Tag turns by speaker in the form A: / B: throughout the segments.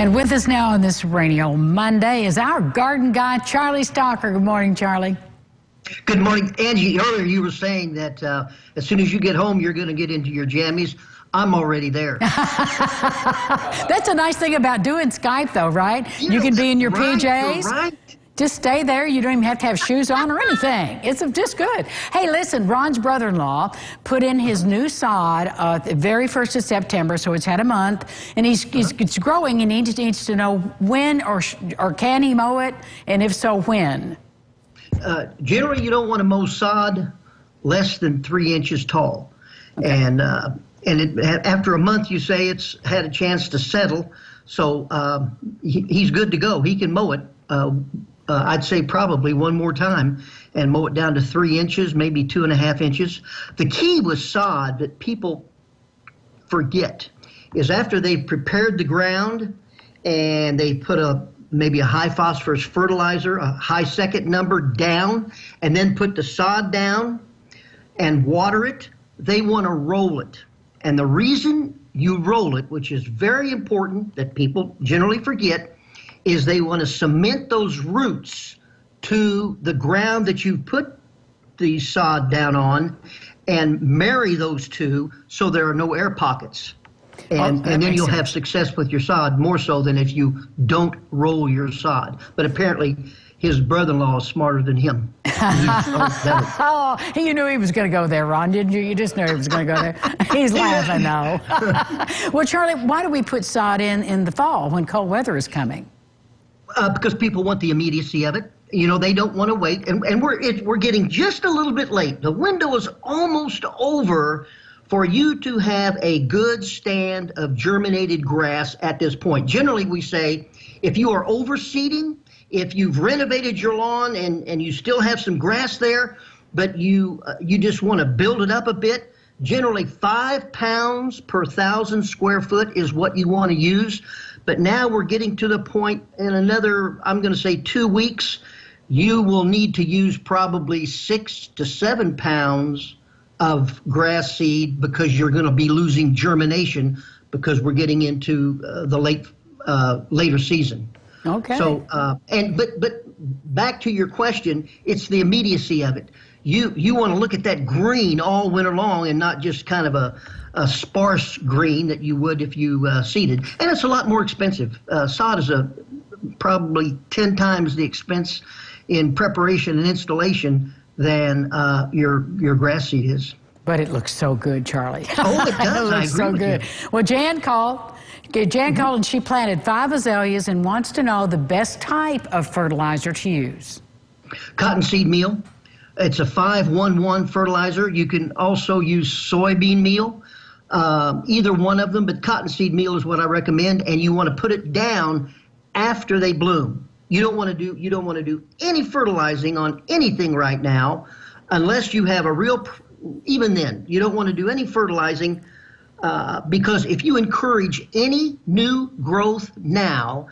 A: And with us now on this rainy old Monday is our garden guy, Charlie Stalker. Good morning, Charlie.
B: Good morning. Angie, earlier you were saying that as soon as you get home, you're going to get into your jammies. I'm already there.
A: That's a nice thing about doing Skype, though, right? You can be in your PJs.
B: Right.
A: Just stay there. You don't even have to have shoes on or anything. It's just good. Hey, listen, Ron's brother-in-law put in his new sod the very 1st of September, so it's had a month, and it's growing, and he needs to know when or can he mow it, and if so, when.
B: Generally, you don't want to mow sod less than 3 inches tall. Okay. And after a month, you say it's had a chance to settle, so he's good to go. He can mow it. I'd say probably one more time and mow it down to 3 inches, maybe 2.5 inches. The key with sod that people forget is after they've prepared the ground and they put maybe a high phosphorus fertilizer, a high second number down, and then put the sod down and water it, they want to roll it. And the reason you roll it, which is very important that people generally forget, is they want to cement those roots to the ground that you put the sod down on and marry those two so there are no air pockets. And then you'll have success with your sod more so than if you don't roll your sod. But apparently his brother-in-law is smarter than him.
A: Oh, you knew he was going to go there, Ron, didn't you? You just knew he was going to go there. He's laughing now. Well, Charlie, why do we put sod in the fall when cold weather is coming?
B: Because people want the immediacy of it. You know, they don't want to wait. And we're getting just a little bit late. The window is almost over for you to have a good stand of germinated grass at this point. Generally, we say if you are overseeding, if you've renovated your lawn and you still have some grass there, but you just want to build it up a bit, generally 5 pounds per 1,000 square foot is what you want to use. But now we're getting to the point in another, I'm going to say 2 weeks, you will need to use probably 6 to 7 pounds of grass seed because you're going to be losing germination because we're getting into the later season. Okay. So, but back to your question, it's the immediacy of it. You want to look at that green all winter long and not just kind of a sparse green that you would if you seeded. And it's a lot more expensive. Sod is probably 10 times the expense in preparation and installation than your grass seed is.
A: But it looks so good, Charlie.
B: Oh, it does.
A: It looks so good. Well, Jan called and she planted 5 azaleas and wants to know the best type of fertilizer to use.
B: Cottonseed meal. It's a 5-1-1 fertilizer. You can also use soybean meal, either one of them, but cottonseed meal is what I recommend, and you want to put it down after they bloom. You don't want to do any fertilizing on anything right now unless you have a real, even then, you don't want to do any fertilizing because if you encourage any new growth now,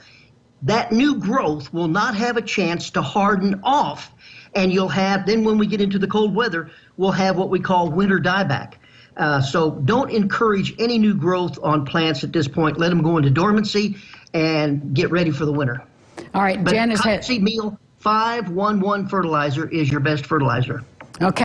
B: that new growth will not have a chance to harden off. And you'll have, then when we get into the cold weather, we'll have what we call winter dieback. So don't encourage any new growth on plants at this point. Let them go into dormancy and get ready for the winter.
A: All right,
B: Jen has cottonseed meal 5-1-1 fertilizer is your best fertilizer.
A: Okay.